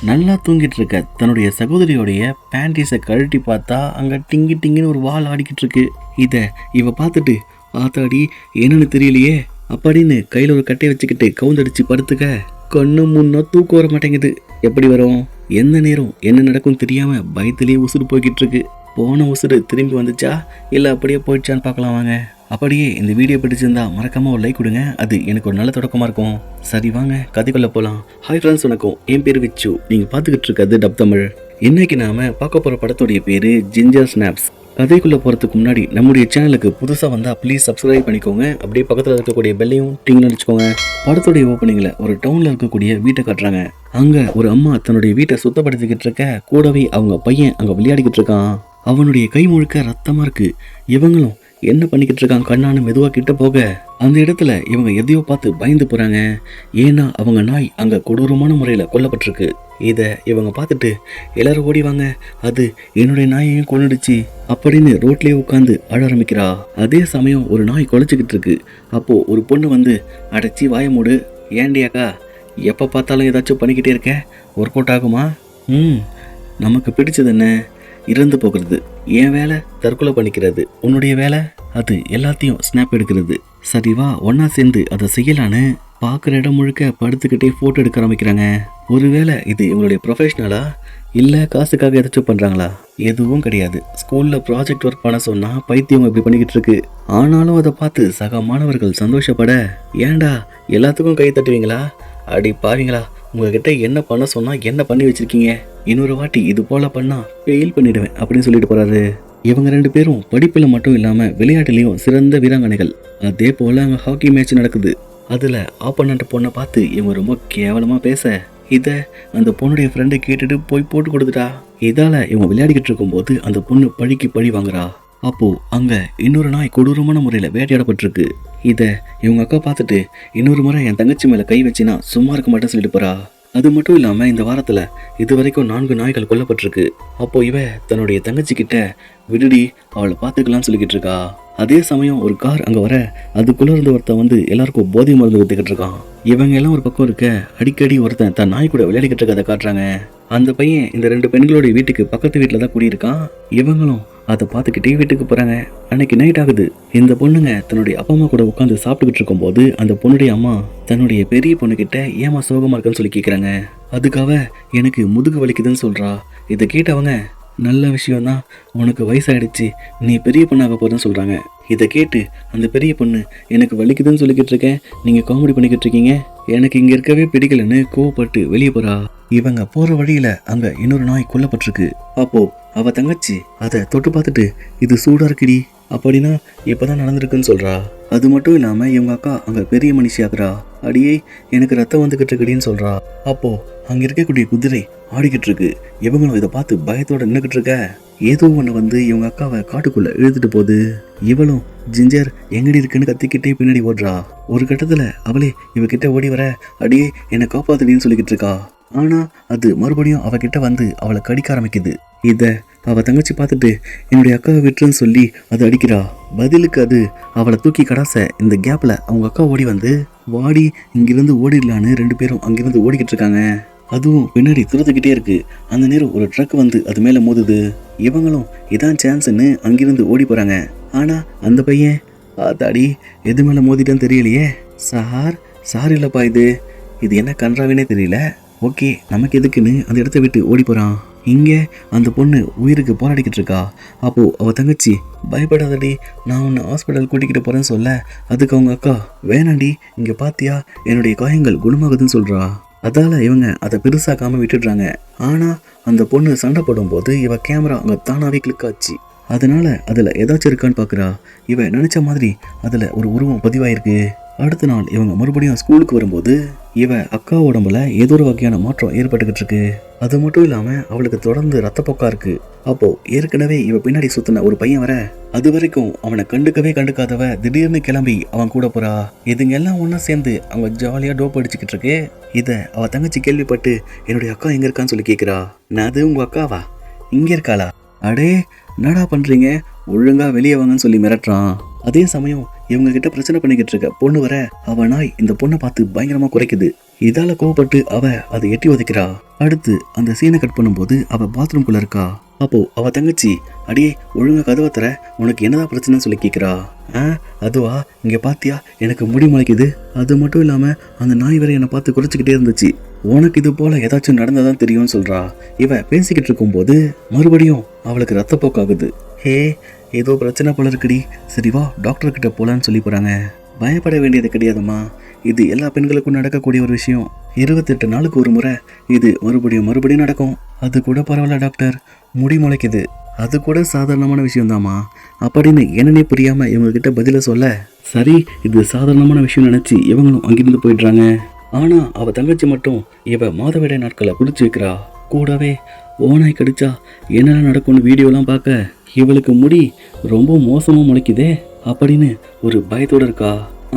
நல்லா தூங்கிட்டு இருக்க தன்னுடைய சகோதரியோடைய பேண்டீஸை கழட்டி பார்த்தா அங்கே டிங்கி டிங்கின்னு ஒரு வால் ஆடிக்கிட்டு இருக்கு. இதை இவ பார்த்துட்டு ஆத்தாடி என்னன்னு தெரியலையே அப்படின்னு கையில் ஒரு கட்டையை வச்சுக்கிட்டு கவுந்தடிச்சு படுத்துக்க கண்ணு முன்னா தூக்கம் வர மாட்டேங்குது. எப்படி வரும்? எந்த நேரம் என்ன நடக்கும் தெரியாம பயத்திலேயே உசுறு போய்கிட்டு இருக்கு. போன உசுறு திரும்பி வந்துச்சா இல்லை அப்படியே போயிடுச்சான்னு பார்க்கலாம் வாங்க. அப்படியே இந்த வீடியோ பிடிச்சிருந்தா மறக்காம ஒரு லைக் கொடுங்க, அது எனக்கு ஒரு நல்ல தொடக்கமாக இருக்கும். சரி வாங்க கதைக்குள்ள போகலாம். ஹாய் ஃப்ரெண்ட்ஸ், வணக்கம். என் பேர் விச்சு. நீங்கள் பார்த்துக்கிட்டு இருக்கிறது டப் தமிழ். இன்னைக்கு நாம பார்க்க போகிற படத்துடைய பேர் ஜிஞ்சர் ஸ்னாப்ஸ். கதைக்குள்ளே போகிறதுக்கு முன்னாடி நம்முடைய சேனலுக்கு புதுசாக வந்தால் ப்ளீஸ் சப்ஸ்கிரைப் பண்ணிக்கோங்க. அப்படியே பக்கத்தில் இருக்கக்கூடிய பெல்லையும் டிங் அடிச்சுக்கோங்க. படத்துடைய ஓப்பனிங்கில் ஒரு டவுனில் இருக்கக்கூடிய வீட்டை காட்டுறாங்க. அங்கே ஒரு அம்மா தன்னுடைய வீட்டை சுத்தப்படுத்திக்கிட்டு இருக்க, கூடவே அவங்க பையன் அங்கே விளையாடிக்கிட்டு இருக்கான். அவனுடைய கை முழுக்க ரத்தமாக இருக்கு. இவங்களும் என்ன பண்ணிக்கிட்டு இருக்காங்க கண்ணான்னு மெதுவாக கிட்ட போக அந்த இடத்துல இவங்க எதையோ பார்த்து பயந்து போகிறாங்க. ஏன்னா அவங்க நாய் அங்கே கொடூரமான முறையில் கொல்லப்பட்டிருக்கு. இதை இவங்க பார்த்துட்டு எல்லாரும் ஓடிவாங்க, அது என்னுடைய நாயையும் கொன்னுடுச்சு அப்படின்னு ரோட்லேயே உட்காந்து அழ ஆரம்பிக்கிறா. அதே சமயம் ஒரு நாய் குலைச்சிக்கிட்டு இருக்கு. அப்போது ஒரு பொண்ணு வந்து அடைச்சி வாய மூடு, ஏண்டியாக்கா எப்போ பார்த்தாலும் ஏதாச்சும் பண்ணிக்கிட்டே இருக்க, ஒர்க் அவுட் ஆகுமா? நமக்கு பிடிச்சது என்ன? இறந்து போகிறது. என் வேலை தற்கொலை பண்ணிக்கிறது, உன்னுடைய வேலை அது எல்லாத்தையும் ஸ்னாப் எடுக்கிறது. சரி வா ஒன்னா சேர்ந்து அதை செய்யலான்னு பார்க்குற இடம் முழுக்க படுத்துக்கிட்டே ஃபோட்டோ எடுக்க ஆரம்பிக்கிறாங்க. ஒருவேளை இது இவங்களுடைய ப்ரொஃபஷனலா இல்லை காசுக்காக ஏதாச்சும் பண்ணுறாங்களா? எதுவும் கிடையாது. ஸ்கூலில் ப்ராஜெக்ட் ஒர்க் பண்ண சொன்னால் பைத்தியம் இப்படி பண்ணிக்கிட்டு இருக்கு. ஆனாலும் அதை பார்த்து சக மாணவர்கள் சந்தோஷப்பட, ஏண்டா எல்லாத்துக்கும் கை தட்டுவீங்களா? அடி பாவீங்களா, உங்ககிட்ட என்ன பண்ண சொன்னால் என்ன பண்ணி வச்சிருக்கீங்க, இன்னொரு வாட்டி இது போல பண்ணா ஃபெயில் பண்ணிடுவேன் அப்படின்னு சொல்லிட்டு போறாரு. இவங்க ரெண்டு பேரும் படிப்பில் மட்டும் இல்லாமல் விளையாட்டுலேயும் சிறந்த வீராங்கனைகள். அதே போல் அங்கே ஹாக்கி மேட்ச் நடக்குது. அதில் ஆப்போனண்ட் பொண்ணை பார்த்து இவங்க ரொம்ப கேவலமாக பேச, இதை அந்த பொண்ணுடைய ஃப்ரெண்டை கேட்டுட்டு போய் போட்டு கொடுத்துட்டா. இதால் இவங்க விளையாடிக்கிட்டு இருக்கும்போது அந்த பொண்ணு பழிக்கு பழி வாங்குறா. அப்போது அங்கே இன்னொரு நாய் கொடூரமான முறையில் வேட்டையாடப்பட்டிருக்கு. இதை இவங்க அக்கா பார்த்துட்டு இன்னொரு முறை என் தங்கச்சி மேலே கை வச்சினா சும்மா இருக்க மாட்டேன்னு சொல்லிட்டு போறா. அது மட்டும் இல்லாமல் இந்த வாரத்தில் இது வரைக்கும் 4 நாய்கள் கொல்லப்பட்டிருக்கு. அப்போது இவ தன்னுடைய தங்கச்சி கிட்ட விடுடி அவளை பார்த்துக்கலாம்னு சொல்லிக்கிட்டு இருக்கா. அதே சமயம் ஒரு கார் அங்கே வர, அதுக்குள்ளே இருந்த ஒருத்தன் வந்து எல்லாருக்கும் போதை மருந்து வித்துக்கிட்டு இருக்கான். இவங்க எல்லாம் ஒரு பக்கம் இருக்க, அடிக்கடி ஒருத்தன் தன் நாய் கூட விளையாடிக்கிட்டு இருக்கதை காட்டுறாங்க. அந்த பையன் இந்த 2 பெண்களுடைய வீட்டுக்கு பக்கத்து வீட்டில் தான் குடியிருக்கான். இவங்களும் அதை பார்த்துக்கிட்டே வீட்டுக்கு போகிறாங்க. அன்னைக்கு நைட் ஆகுது. இந்த பொண்ணுங்க தன்னுடைய அப்பா அம்மா கூட உட்காந்து சாப்பிட்டுக்கிட்டு இருக்கும்போது அந்த பொண்ணுடைய அம்மா தன்னுடைய பெரிய பொண்ணுக்கிட்ட ஏமா சோகமாக இருக்குன்னு சொல்லி கேட்குறாங்க. அதுக்காக எனக்கு முதுகு வலிக்குதுன்னு சொல்கிறா. இதை கேட்டவங்க, நல்ல விஷயம்தான், உனக்கு வயசாயிடுச்சு, நீ பெரிய பொண்ணாக போகிறேன்னு சொல்கிறாங்க. இதை கேட்டு அந்த பெரிய பொண்ணு, எனக்கு வலிக்குதுன்னு சொல்லிக்கிட்டு இருக்கேன், நீங்கள் காமெடி பண்ணிக்கிட்டு இருக்கீங்க, எனக்கு இங்கே இருக்கவே பிடிக்கலன்னு கோவப்பட்டு வெளியே போகிறா. இவங்க போகிற வழியில் அங்கே இன்னொரு நாய் கொல்லப்பட்டிருக்கு. அப்போது அவள் தங்கச்சி அதை தொட்டு பார்த்துட்டு, இது சூடாக இருக்குடி அப்படின்னா இப்போதான் நடந்திருக்குன்னு சொல்கிறா. அது மட்டும் இல்லாமல் இவங்க அக்கா அங்கே பெரிய மனுஷியாக்குறா. அடியே எனக்கு ரத்தம் வந்துக்கிட்டு இருக்குடின்னு சொல்கிறா. அப்போது அங்கே இருக்கக்கூடிய குதிரை ஆடிக்கிட்டு இருக்கு. இவங்களும் இதை பார்த்து பயத்தோட நின்றுக்கிட்டு இருக்க, ஏதோ ஒன்று வந்து இவங்க அக்காவை காட்டுக்குள்ளே இழுத்துட்டு போகுது. இவளும் ஜிஞ்சர் எங்கடி இருக்குன்னு கத்திக்கிட்டே பின்னாடி ஓடுறா. ஒரு கட்டத்தில் அவளே இவகிட்ட ஓடி வர, அடியே என்னை காப்பாத்துடின்னு சொல்லிக்கிட்டு இருக்கா. ஆனால் அது மறுபடியும் அவகிட்ட வந்து அவளை கடிக்க ஆரம்பிக்குது. இதை அவள் தங்கச்சி பார்த்துட்டு என்னுடைய அக்காவை விட்டுருன்னு சொல்லி அதை அடிக்கிறா. பதிலுக்கு அது அவளை தூக்கி கடாச, இந்த கேப்பில் அவங்க அக்கா ஓடி வந்து, வாடி இங்கிருந்து ஓடிடலான்னு 2 பேரும் அங்கிருந்து ஓடிக்கிட்டு இருக்காங்க. அதுவும் பின்னாடி துரத்துக்கிட்டே இருக்கு. அந்த நேரம் ஒரு ட்ரக் வந்து அது மேலே மோதுது. இவங்களும் இதான் சான்ஸ்ன்னு அங்கிருந்து ஓடி போகிறாங்க. ஆனால் அந்த பையன், அதாடி எது மேலே மோதிட்டான்னு தெரியலையே, சார் இல்லைப்பா, இது என்ன கன்றாவினே தெரியல, ஓகே நமக்கு எதுக்குன்னு அந்த இடத்த விட்டு ஓடி போகிறான். இங்கே அந்த பொண்ணு உயிருக்கு போராடிக்கிட்டு இருக்கா. அப்போது அவள் தங்கச்சி, பயப்படாதடி, நான் உன்னை ஹாஸ்பிட்டல் கூட்டிக்கிட்டு போகிறேன்னு சொல்ல, அதுக்கு அவங்க அக்கா, வேணாண்டி இங்கே பார்த்தியா என்னுடைய காயங்கள் குணமாகுதுன்னு சொல்கிறா. அதால் இவங்க அதை பெருசாக்காமல் விட்டுடுறாங்க. ஆனால் அந்த பொண்ணு சண்டை போடும்போது இவ கேமரா அங்கே தானாகவே கிளிக் ஆச்சு. அதனால அதில் ஏதாச்சும் இருக்கான்னு பார்க்குறா. இவ நினச்ச மாதிரி அதில் ஒரு உருவம் பதிவாயிருக்கு. அடுத்த நாள் இவங்க மறுபடியும் ஸ்கூலுக்கு வரும்போது இவ அக்கா உடம்புல ஏதோ ஒரு வகையான மாற்றம் ஏற்பட்டுக்கிட்டு இருக்கு. அது மட்டும் இல்லாமல் அவளுக்கு தொடர்ந்து ரத்தப்போக்கா இருக்கு. அப்போ ஏற்கனவே இவ பின்னாடி சுத்தின ஒரு பையன் வர, அது வரைக்கும் அவனை கண்டுக்காதவ திடீர்னு கிளம்பி அவன் கூட போறா. இதுங்க எல்லாம் ஒன்னா சேர்ந்து அவங்க ஜாலியா டோப் அடிச்சுக்கிட்டு இருக்கு. இதை அவ தங்கச்சி கேள்விப்பட்டு, என்னுடைய அக்கா எங்க இருக்கான்னு சொல்லி கேட்கிறா. நான் அது உங்க அக்காவா, இங்க இருக்காளா, அடே என்னடா பண்றீங்க, ஒழுங்கா வெளியே வாங்கன்னு சொல்லி மிரட்டுறான். அதே சமயம் இவங்க கிட்ட பிரச்சனை பண்ணிக்கிட்டு இருக்க பொண்ணு வர அவ நாய் இந்த பொண்ணை பார்த்து பயங்கரமா குறைக்குது. இதால கோவப்பட்டு அவ அதை எட்டி உதைக்கிறா. அடுத்து அந்த சீனை கட் பண்ணும்போது அவ பாத்ரூம்குள்ள இருக்கா. அப்போ அவ தங்கச்சி, அடியே ஒழுங்கா கதவை தர, உனக்கு என்னதான் பிரச்சனைன்னு சொல்லி கேட்கிறா. அதுவா, இங்க பாத்தியா எனக்கு முடி முளைக்குது, அது மட்டும் இல்லாம அந்த நாய் வேற என்னை பார்த்து குறைச்சிக்கிட்டே இருந்துச்சு, உனக்கு இது போல ஏதாச்சும் நடந்ததான் தெரியும்னு சொல்றா. இவ பேசிக்கிட்டு இருக்கும் போது மறுபடியும் அவளுக்கு ரத்தப்போக்காகுது. ஹே, ஏதோ பிரச்சனை போல இருக்குடி, சரி வா டாக்டர் கிட்ட போலான்னு சொல்லி போறாங்க. பயப்பட வேண்டியது கிடையாதுமா, இது எல்லா பெண்களுக்கும் நடக்கக்கூடிய ஒரு விஷயம். 28 நாளுக்கு ஒரு முறை இது மறுபடியும் நடக்கும். அது கூட பரவாயில்ல டாக்டர், முடி முளைக்குது, அது கூட சாதாரணமான விஷயம்தாம்மா அப்படின்னு என்னன்னே புரியாம இவங்க கிட்ட பதில சொல்ல, சரி இது சாதாரணமான விஷயம் நினைச்சு இவங்களும் அங்கிருந்து போயிடுறாங்க. ஆனா அவ தங்கச்சி மட்டும் இவ மாதவிடாய் நாட்களை குடிச்சு வைக்கிறா. கூடவே ஓனாய் கடிச்சா என்னென்ன நடக்கும்னு வீடியோலாம் பார்க்க இவளுக்கு முடி ரொம்ப மோசமா முளைக்குதே அப்படின்னு ஒரு பயத்தோட இருக்கா.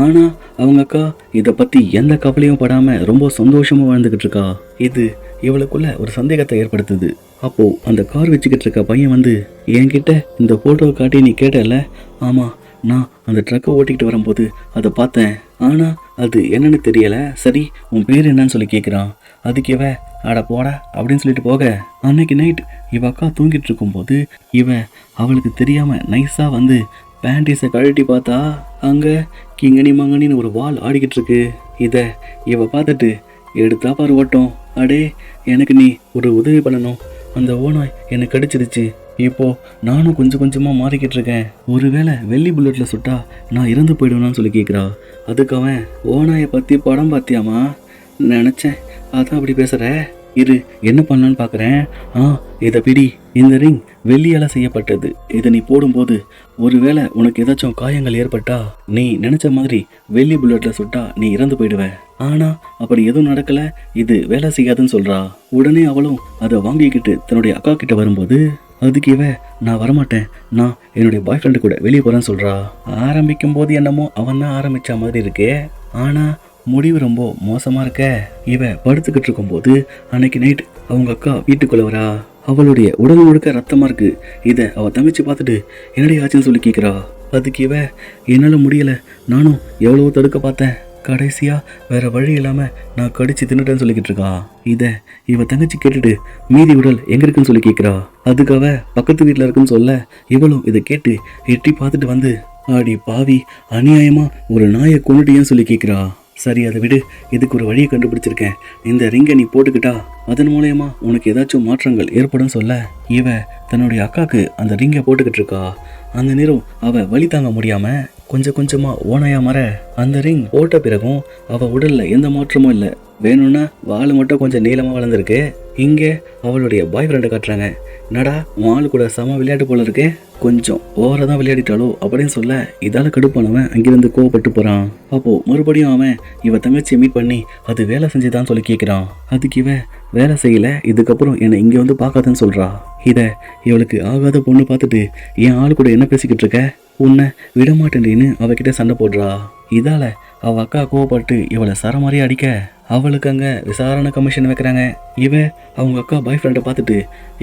ஆனா அவங்க அக்கா இதை பத்தி எந்த கவலையும் படாம ரொம்ப சந்தோஷமா வாழ்ந்துகிட்டு இருக்கா. இது இவளுக்குள்ள ஒரு சந்தேகத்தை ஏற்படுத்துது. அப்போ அந்த கார் வச்சுக்கிட்டு இருக்க பையன் வந்து என்கிட்ட இந்த போட்டோவை காட்டி நீ கேட்டல, ஆமா நான் அந்த ட்ரக்கை ஓட்டிக்கிட்டு வரும்போது அதை பார்த்தேன், ஆனா அது என்னன்னு தெரியல, சரி உன் பேர் என்னன்னு சொல்லி கேட்குறான். அதுக்கு இவ அட போடா அப்படின்னு சொல்லிட்டு போக, அன்னைக்கு நைட் இவ அக்கா தூங்கிட்டு இருக்கும்போது இவ அவளுக்கு தெரியாம நைஸா வந்து பேண்டீஸை கழட்டி பார்த்தா அங்க கிங்கனி மங்கனின்னு ஒரு வால் ஆடிக்கிட்டு இருக்கு. இதை இவ பார்த்துட்டு எடுத்தா பாரு ஓட்டம். அடே எனக்கு நீ ஒரு உதவி பண்ணணும், அந்த ஓனாய் என்னை கடிச்சிருச்சு, இப்போ நானும் கொஞ்சம் கொஞ்சமா மாறிக்கிட்டு இருக்கேன், ஒருவேளை வெள்ளி புல்லட்ல சுட்டா நான் இறந்து போயிடுவேன்னு சொல்லி கேட்குறா. அதுக்கு அவன், ஓனாயை பத்தி படம் பார்த்தியாமா, நினைச்சேன் அதான் அப்படி பேசுற, இரு என்ன பண்ணலான்னு பார்க்குறேன். இதை பிடி, இந்த ரிங் வெள்ளியால் செய்யப்பட்டது, இதை நீ போடும்போது ஒருவேளை உனக்கு ஏதாச்சும் காயங்கள் ஏற்பட்டா நீ நினைச்ச மாதிரி வெள்ளி புல்லட்ல சுட்டா நீ இறந்து போயிடுவ, ஆனா அப்படி எதுவும் நடக்கல, இது வேலை செய்யாதுன்னு சொல்றா. உடனே அவளும் அதை வாங்கிக்கிட்டு தன்னுடைய அக்கா கிட்ட வரும்போது அதுக்கு இவ நான் வரமாட்டேன், நான் என்னுடைய பாய் ஃப்ரெண்டு கூட வெளியே போறேன்னு சொல்றா. ஆரம்பிக்கும் போது என்னமோ அவன் தான் ஆரம்பிச்ச மாதிரி இருக்கே, ஆனா முடிவு ரொம்ப மோசமா இருக்க. இவ படுத்துக்கிட்டு இருக்கும்போது அன்னைக்கு நைட் அவங்க அக்கா வீட்டுக்குள்ள வரா. அவளுடைய உடல் முழுக்க ரத்தமா இருக்கு. இதை அவ தங்கச்சி பார்த்துட்டு என்னடி ஆச்சுன்னு சொல்லி கேட்கிறா. அதுக்கு இவ என்னால முடியல, நானும் எவ்வளவோ தடுக்க பார்த்தேன், கடைசியா வேற வழி இல்லாம நான் கடிச்சு தின்னுட்டேன்னு சொல்லிக்கிட்டு இருக்கா. இதை இவ தங்கச்சி கேட்டுட்டு மீதி உடல் எங்க இருக்குன்னு சொல்லி கேட்கிறா. அதுக்கு அவ பக்கத்து வீட்டுல இருக்குன்னு சொல்ல, இவளும் இதை கேட்டு எட்டி பார்த்துட்டு வந்து, ஆடி பாவி, அநியாயமா ஒரு நாயை கொண்டுட்டியன்னு சொல்லி கேட்கிறா. சரி அதை விடு, இதுக்கு ஒரு வழியை கண்டுபிடிச்சிருக்கேன், இந்த ரிங்கை நீ போட்டுக்கிட்டா அதன் மூலயமா உனக்கு ஏதாச்சும் மாற்றங்கள் ஏற்படும் சொல்ல, இவ தன்னுடைய அக்காவுக்கு அந்த ரிங்கை போட்டுக்கிட்டு இருக்கா. அந்த நேரம் அவ வலி தாங்க முடியாம கொஞ்சம் கொஞ்சமா ஓனையா மற, அந்த ரிங் போட்ட பிறகும் அவ உடல்ல எந்த மாற்றமும் இல்லை, வேணும்னா வாள் மட்டும் கொஞ்சம் நீளமா வளர்ந்துருக்கு. இங்கே அவளுடைய பாய் ஃப்ரெண்டை காட்டுறாங்க. நடா வாள் கூட சம விளையாட்டு போல இருக்கே, கொஞ்சம் ஓவரா தான் விளையாடிட்டாலோ அப்படின்னு சொல்ல, இதால கடுப்பானவன் அங்கிருந்து கோவப்பட்டு போறான். அப்போ மறுபடியும் அவன் இவ தங்கச்சியை மீட் பண்ணி அது வேலை செஞ்சுதான் சொல்லி கேட்கிறான். அதுக்கு இவ வேலை செய்யல, இதுக்கப்புறம் என்னை இங்க வந்து பார்க்காதுன்னு சொல்றா. இத இவளுக்கு ஆகாத பொண்ணு பார்த்துட்டு என் ஆள் கூட என்ன பேசிக்கிட்டு இருக்க, உன்னை விடமாட்டேன்னு அவகிட்ட சண்டை போடுறா. இதால அவ அக்கா கோவப்பட்டு இவளை சரமாரி அடிக்க, அவளுக்கு அங்கே விசாரணை கமிஷன் வைக்கிறாங்க. இவன் அவங்க அக்கா பாய் ஃப்ரெண்டை பார்த்துட்டு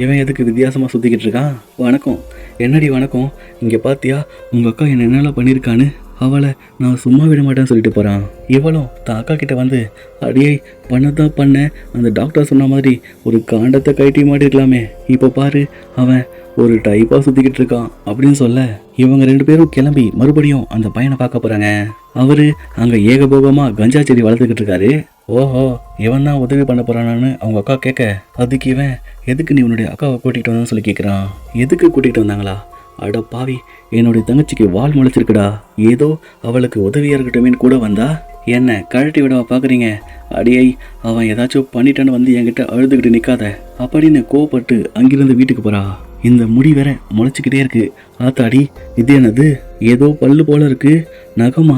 இவன் எதுக்கு வித்தியாசமாக சுற்றிக்கிட்டு இருக்கான். வணக்கம், என்னடி வணக்கம், இங்கே பார்த்தியா உங்கள் அக்கா என்ன என்னெல்லாம் பண்ணியிருக்கான்னு, அவளை நான் சும்மா விட மாட்டேன்னு சொல்லிட்டு போகிறான். இவளும் தான் அக்கா கிட்ட வந்து, அடியே பண்ணதான் பண்ண, அந்த டாக்டர் சொன்ன மாதிரி ஒரு காண்டத்தை கைட்டி மாட்டிருக்கலாமே, இப்போ பாரு அவன் ஒரு டைப்பாக சுற்றிக்கிட்டு இருக்கான் அப்படின்னு சொல்ல, இவங்க 2 பேரும் கிளம்பி மறுபடியும் அந்த பையனை பார்க்க போகிறாங்க. அவரு அங்கே ஏகபோகமாக கஞ்சா செடி வளர்த்துக்கிட்டு இருக்காரு. ஓஹோ, இவன் தான் உதவி பண்ண போறானான்னு அவங்க அக்கா கேட்க, அதுக்கு இவன் எதுக்கு நீ உன்னுடைய அக்காவை கூட்டிகிட்டு வந்தான்னு சொல்லி கேட்குறான். எதுக்கு கூட்டிகிட்டு வந்தாங்களா, அட பாவி, என்னுடைய தங்கச்சிக்கு வால் முளைச்சிருக்குடா, ஏதோ அவளுக்கு உதவியா இருக்கட்டுமேன்னு கூட வந்தா என்ன கழட்டி விடவா பார்க்குறீங்க, அடியை அவன் ஏதாச்சும் பண்ணிட்டான்னு வந்து என்கிட்ட அழுதுகிட்டு நிற்காத அப்படின்னு கோவப்பட்டு அங்கிருந்து வீட்டுக்கு போறா. இந்த முடி வேற முளைச்சிக்கிட்டே இருக்கு. ஆத்தாடி, இது என்னது, ஏதோ பல்லு போல இருக்கு, நகமா,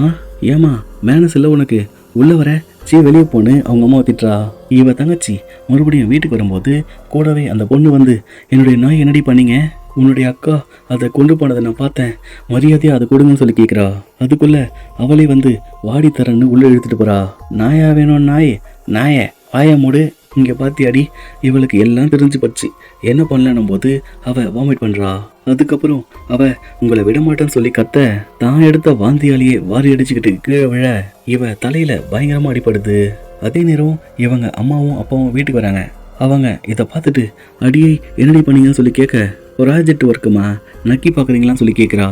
ஏமா மேனஸ் இல்லை உனக்கு, உள்ள வர சீ வெளியே போன்னு அவங்க அம்மா திட்டுறா. இவ தங்கச்சி மறுபடியும் வீட்டுக்கு வரும்போது கூடவே அந்த பொண்ணு வந்து, என்னுடைய நாய் என்னடி பண்ணீங்க, உன்னுடைய அக்கா அதை கொண்டு போனதை நான் பார்த்தேன், மரியாதையாக அதை கொடுங்கன்னு சொல்லி கேட்குறா. அதுக்குள்ள அவளே வந்து வாடி தரன்னு உள்ள இழுத்துட்டு போறா. நாயா வேணும் நாய், நாய வாய மூடு, இங்க பாத்தியாடி, இவளுக்கு எல்லாம் தெரிஞ்சு போச்சு. என்ன பண்ணலன்னும் போது அவ வாமிட் பண்றா. அதுக்கப்புறம் அவ உங்களை விடமாட்டேன்னு சொல்லி கத்த தான் எடுத்த வாந்தியாலேயே வாரி அடிச்சுக்கிட்டு கீழே விழ இவ தலையில பயங்கரமா அடிப்படுது. அதே நேரம் இவங்க அம்மாவும் அப்பாவும் வீட்டுக்கு வராங்க. அவங்க இதை பார்த்துட்டு அடியை என்னடி பண்ணீங்கன்னு சொல்லி கேட்க, ப்ராஜெக்ட் ஒர்க்குமா நக்கி பார்க்குறீங்களான்னு சொல்லி கேட்குறா.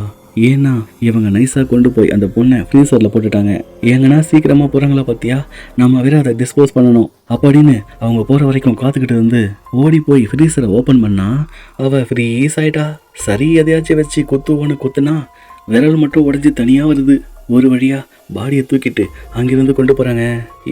ஏன்னா இவங்க நைஸாக கொண்டு போய் அந்த பொண்ணை ஃப்ரீசரில் போட்டுட்டாங்க. ஏங்கன்னா சீக்கிரமாக போகிறாங்களா பார்த்தியா, நம்ம வேற அதை டிஸ்போஸ் பண்ணணும் அப்படின்னு அவங்க போகிற வரைக்கும் காத்துக்கிட்டு இருந்து ஓடி போய் ஃப்ரீசரை ஓப்பன் பண்ணா அவள் ஃப்ரீஸ் ஆயிட்டா. சரி எதையாச்சும் வச்சு கொத்துவோன்னு கொத்துனா விரல் மட்டும் உடஞ்சி தனியாக வருது. ஒரு வழியாக பாடியை தூக்கிட்டு அங்கிருந்து கொண்டு போகிறாங்க.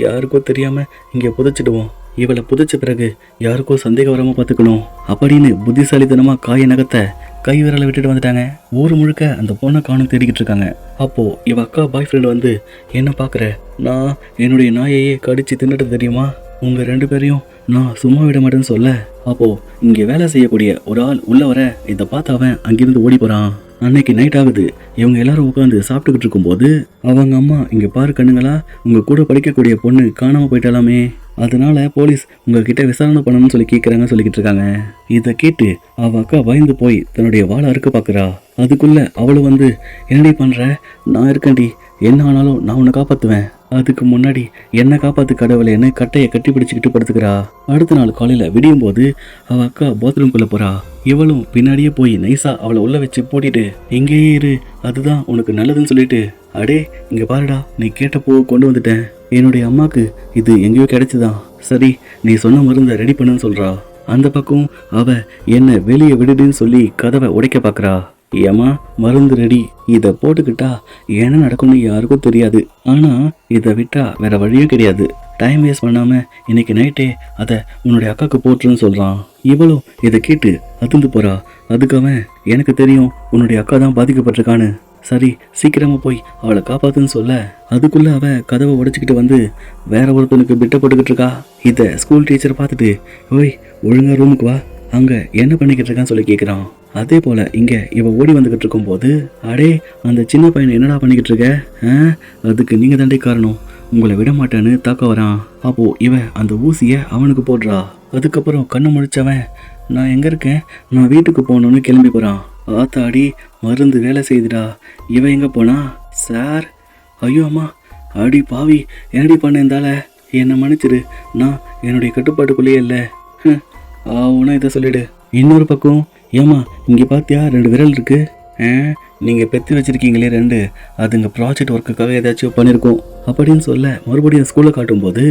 யாருக்கோ தெரியாமல் இங்கே புதைச்சிடுவோம், இவளை புதைச்ச பிறகு யாருக்கோ சந்தேகம் வராமல் பார்த்துக்கணும் அப்படின்னு புத்திசாலித்தனமாக காய நகத்தை கை விரலை விட்டுட்டு வந்துட்டாங்க. ஊர் முழுக்க அந்த பொண்ணை காணும் தேடிக்கிட்டு இருக்காங்க. அப்போ இவ அக்கா பாய் ஃப்ரெண்ட் வந்து, என்ன பார்க்குற, நான் என்னுடைய நாயையே கடிச்சு தின்னுட்டு தெரியுமா, உங்க 2 பேரையும் நான் சும்மா விட மாட்டேன்னு சொல்ல. அப்போ இங்கே வேலை செய்யக்கூடிய ஒரு ஆள் உள்ள வர இதை பார்த்து அவன் அங்கிருந்து ஓடி போறான். அன்னைக்கு நைட் ஆகுது. இவங்க எல்லாரும் உட்காந்து சாப்பிட்டுக்கிட்டு இருக்கும்போது அவங்க அம்மா, இங்க பாரு கண்ணுங்களா, உங்க கூட படிக்கக்கூடிய பொண்ணு காணாம போயிட்டாலாமே, அதனால போலீஸ் உங்ககிட்ட விசாரணை பண்ணணும்னு சொல்லி கேட்குறாங்க சொல்லிக்கிட்டு இருக்காங்க. இதை கேட்டு அவ அக்கா பயந்து போய் தன்னுடைய வாழை அறுக்க பார்க்குறா. அதுக்குள்ள அவளும் வந்து, என்னடி பண்ற, நான் இருக்கேன்டி, என்ன ஆனாலும் நான் உன்னை காப்பாற்றுவேன், அதுக்கு முன்னாடி என்ன காப்பாத்து கடவுளேன்னு கட்டையை கட்டி பிடிச்சிக்கிட்டு படுத்துக்கிறா. அடுத்த நாள் காலையில விடியும் போது அவ அக்கா பாத்ரூம்குள்ள போறா. இவளும் பின்னாடியே போய் நைஸா அவளை உள்ள வச்சு பூட்டிட்டு, எங்கேயே இரு, அதுதான் உனக்கு நல்லதுன்னு சொல்லிட்டு, அடே இங்க பாருடா, நீ கேட்டப்போ கொண்டு வந்துட்டேன், என்னுடைய அம்மாக்கு இது எங்கேயோ கிடைச்சுதான், சரி நீ சொன்ன மருந்தை ரெடி பண்ணுன்னு சொல்றா. அந்த பக்கம் அவ என்ன வெளியே விடுதுன்னு சொல்லி கதவை உடைக்க பாக்குறா. ஏமா மருந்து ரெடி, இதை போட்டுக்கிட்டா என்ன நடக்கும்னு யாருக்கும் தெரியாது, ஆனா இதை விட்டா வேற வழியும் கிடையாது, டைம் வேஸ்ட் பண்ணாம இன்னைக்கு நைட்டே அதை உன்னுடைய அக்காவுக்கு போட்டுருன்னு சொல்றான். இவளும் இதை கேட்டு அதிர்ந்து போறா. அதுக்கு அவன், எனக்கு தெரியும் உன்னுடைய அக்கா தான் பாதிக்கப்பட்டிருக்கான்னு, சரி சீக்கிரமா போய் அவளை காப்பாத்துன்னு சொல்ல, அதுக்குள்ள அவ கதவை உடைச்சிக்கிட்டு வந்து வேற ஒருத்தனுக்கு பிட்ட போட்டுக்கிட்டு இருக்கா. இதை ஸ்கூல் டீச்சர் பார்த்துட்டு, ஓய் ஒழுங்கா ரூமுக்கு வா, அங்க என்ன பண்ணிக்கிட்டு இருக்கான்னு சொல்லி கேட்குறான். அதே போல இங்க இவ ஓடி வந்துகிட்டு இருக்கும் போது, அடே அந்த சின்ன பையனை என்னடா பண்ணிக்கிட்டு இருக்க, அதுக்கு நீங்க தாண்டி காரணம், உங்களை விட மாட்டேன்னு தாக்க வரான். அப்போ இவ அந்த ஊசிய அவனுக்கு போடுறா. அதுக்கப்புறம் கண்ணு முழிச்சவன், நான் எங்க இருக்கேன், நான் வீட்டுக்கு போகணும்னு கிளம்பி போறான். ஆத்தாடி மருந்து வேலை செய்துடா. இவ எங்க போனா, சார், ஐயோ அம்மா, அடி பாவி, என்னடி பண்ண இருந்தால என்னை மன்னிச்சிடு, நான் என்னுடைய கட்டுப்பாட்டுக்குள்ளேயே இல்லை, ஆவுனா இதை சொல்லிடு. இன்னொரு பக்கம், ஏமா இங்கே பார்த்தியா 2 விரல் இருக்கு, நீங்கள் பெற்று வச்சிருக்கீங்களே 2, அதுங்க ப்ராஜெக்ட் ஒர்க்குக்காக ஏதாச்சும் பண்ணியிருக்கோம் அப்படின்னு சொல்ல மறுபடியும் ஸ்கூலில் காட்டும்போது,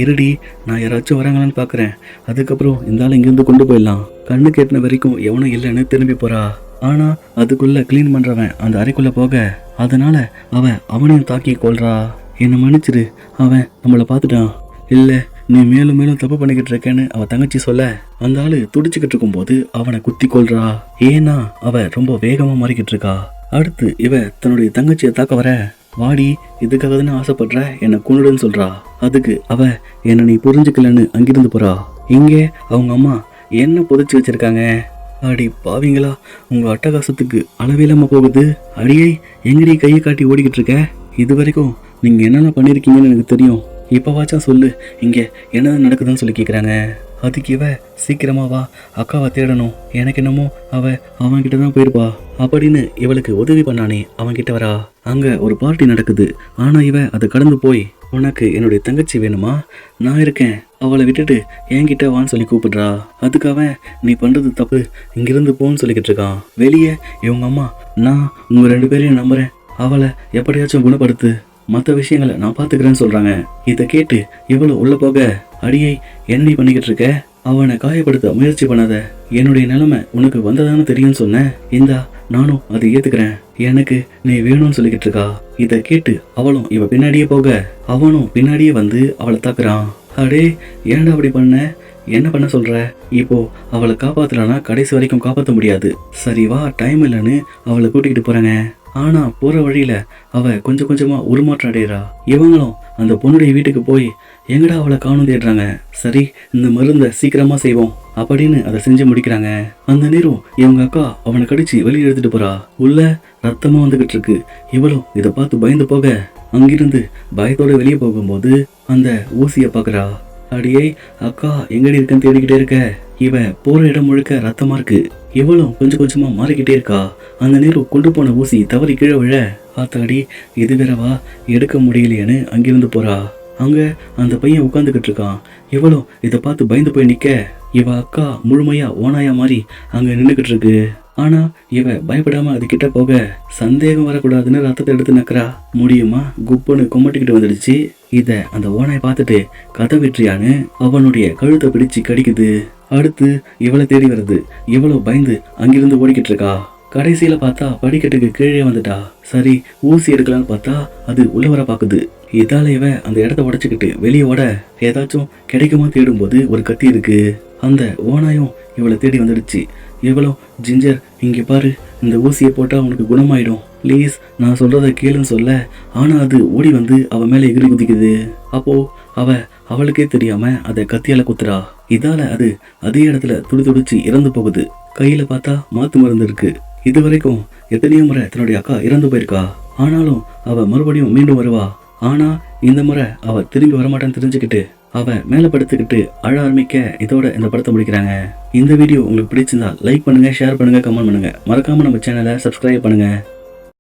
இருடி நான் யாராச்சும் வராங்களான்னு பார்க்குறேன், அதுக்கப்புறம் இந்த ஆள் இங்கேருந்து கொண்டு போயிடலாம், கண்ணு கேட்டின வரைக்கும் எவனும் இல்லைன்னு திரும்பி போகிறா. ஆனால் அதுக்குள்ளே க்ளீன் பண்ணுறவன் அந்த அறைக்குள்ளே போக, அதனால் அவனையும் தாக்கி கொள்றா. என்னை மன்னிச்சிரு, அவன் நம்மளை பார்த்துட்டான், இல்லை நீ மேலும் மேலும் தப்பு பண்ணிக்கிட்டு இருக்கேன்னு அவ தங்கச்சி சொல்ல, அந்த ஆளு துடிச்சுக்கிட்டு இருக்கும் போது அவனை குத்தி கொள்றா. ஏன்னா அவ ரொம்ப வேகமா மாறிக்கிட்டு இருக்கா. அடுத்து இவ தன்னுடைய தங்கச்சியை தாக்க வர, வாடி இதுக்காக தானே ஆசைப்படுற, என்னை கொன்னுடுன்னு சொல்றா. அதுக்கு அவ, என்னை நீ புரிஞ்சுக்கலன்னு அங்கிருந்து போறா. இங்கே அவங்க அம்மா என்ன புதைச்சி வச்சிருக்காங்க, அடி பாவீங்களா, உங்க அட்டகாசத்துக்கு அளவில்லாம போகுது, அடியை எங்கடி கையை காட்டி ஓடிக்கிட்டு இருக்க, இது வரைக்கும் நீங்க என்னென்ன பண்ணிருக்கீங்கன்னு எனக்கு தெரியும், இப்போவாச்சும் சொல்லு, இங்கே என்னதான் நடக்குதுன்னு சொல்லி கேட்குறாங்க. அதுக்கு இவ, சீக்கிரமா வா, அக்காவை தேடணும், எனக்கு என்னமோ அவன்கிட்ட தான் போயிருப்பா அப்படின்னு இவளுக்கு உதவி பண்ணானே அவன்கிட்ட வரா. அங்கே ஒரு பார்ட்டி நடக்குது. ஆனால் இவ அதை கடந்து போய், உனக்கு என்னுடைய தங்கச்சி வேணுமா, நான் இருக்கேன், அவளை விட்டுட்டு என்கிட்ட வான்னு சொல்லி கூப்பிடுறா. அதுக்கு அவன், நீ பண்ணுறது தப்பு, இங்கிருந்து போன்னு சொல்லிக்கிட்டு இருக்கான். வெளியே இவங்க அம்மா, நான் உங்கள் 2 பேரையும் நம்புகிறேன், அவளை எப்படியாச்சும் குணப்படுத்து, மற்ற விஷயங்களை நான் பார்த்துக்கிறேன்னு சொல்கிறாங்க. இதை கேட்டு இவ்வளோ உள்ளே போக, அடியை என்னடி பண்ணிக்கிட்டு இருக்க, அவனை காயப்படுத்த முயற்சி பண்ணாத, என்னுடைய நிலைமை உனக்கு வந்ததானு தெரியும்னு சொன்னேன், இந்தா நானும் அதை ஏற்றுக்கிறேன், எனக்கு நீ வேணும்னு சொல்லிக்கிட்டு இருக்கா. இதை கேட்டு அவளும் இவ பின்னாடியே போக, அவனும் பின்னாடியே வந்து அவளை தாக்குறான். அடே ஏன்டா அப்படி பண்ண, என்ன பண்ண சொல்ற, இப்போ அவளை காப்பாத்தலனா கடைசி வரைக்கும் காப்பாற்ற முடியாது, சரி வா டைம் இல்லைன்னு அவளை கூட்டிக்கிட்டு போறாங்க. ஆனா போற வழியில அவ கொஞ்சம் கொஞ்சமா உருமாற்றம் அடைகிறா. இவங்களும் அந்த பொண்ணுடைய வீட்டுக்கு போய் எங்கடா அவளை காணும் தேடுறாங்க. சரி இந்த மருந்தை சீக்கிரமா செய்வோம் அப்படின்னு அதை செஞ்சு முடிக்கிறாங்க. அந்த நேரம் இவங்க அக்கா அவனை கடிச்சு வெளியே எடுத்துட்டு போறா. உள்ள ரத்தமா வந்துகிட்டு இருக்கு. இவளும் இதை பார்த்து பயந்து போக, அங்கிருந்து பயத்தோட வெளியே போகும்போது அந்த ஊசியை பாக்குறா. அடியே அக்கா எங்கடி இருக்குன்னு தேடிக்கிட்டே இருக்க. இவ போற இடம் முழுக்க ரத்தமா இருக்கு. இவளும் கொஞ்சம் கொஞ்சமா மாறிக்கிட்டே இருக்கா. அந்த நேரம் கொண்டு போன ஊசி தவறி கீழே விழ, ஆத்தாடி இது வேறவா, எடுக்க முடியலையேன்னு அங்கிருந்து போறா. அங்க அந்த பையன் உட்காந்துக்கிட்டு இருக்கான். இவளும் இதை பார்த்து பயந்து போய் நிக்க, இவ அக்கா முழுமையா ஓனாயா மாதிரி அங்க நின்னுக்கிட்டு இருக்கு. ஆனா இவ பயப்படாம அது கிட்ட போக, சந்தேகம் வரக்கூடாதுன்னு ரத்தத்தை எடுத்து நக்கறா. முடியுமா, குப்புன்னு கும்மட்டிக்கிட்டு வந்துடுச்சு. இத அந்த ஓனாய் பார்த்துட்டு கதை விட்டுறியான்னு அவனுடைய கழுத்தை பிடிச்சு கடிக்குது. அடுத்து இவளை தேடி வருது. இவளோ பயந்து அங்கிருந்து ஓடிக்கிட்டு இருக்கா. கடைசியில பார்த்தா படிக்கட்டுக்கு கீழே வந்துட்டா. சரி ஊசி எடுக்கலான்னு பார்த்தா அது உள்ள வர பாக்குது. இதால இவ அந்த இடத்த உடைச்சுக்கிட்டு வெளியே ஓட, ஏதாச்சும் கிடைக்குமா தேடும் போது ஒரு கத்தி இருக்கு. அந்த ஓனாயும் இவளை தேடி வந்துடுச்சு. இவளும், ஜிஞ்சர் இங்க பாரு, இந்த ஊசியை போட்டா உனக்கு குணமாயிடும், ப்ளீஸ் நான் சொல்றத கேளுன்னு சொல்ல, ஆனா அது ஓடி வந்து அவ மேல எகிரி குதிக்குது. அப்போ அவளுக்கே தெரியாம அதை கத்தியால குத்துறா. இதால அது அதே இடத்துல துடிச்சு இறந்து போகுது. கையில பார்த்தா மாத்து மருந்து இருக்கு. இது வரைக்கும் எத்தனையோ முறை தன்னுடைய அக்கா இறந்து போயிருக்கா. ஆனாலும் அவ மறுபடியும் மீண்டும் வருவா. ஆனா இந்த முறை அவ திரும்பி வரமாட்டான்னு தெரிஞ்சுக்கிட்டு அவ மேல படுத்துக்கிட்டு அழ ஆரம்பிக்க, இதோட இந்த படத்தை முடிக்கிறாங்க. இந்த வீடியோ உங்களுக்கு பிடிச்சிருந்தா லைக் பண்ணுங்க, ஷேர் பண்ணுங்க, கமெண்ட் பண்ணுங்க. மறக்காம நம்ம சேனலை சப்ஸ்கிரைப் பண்ணுங்க.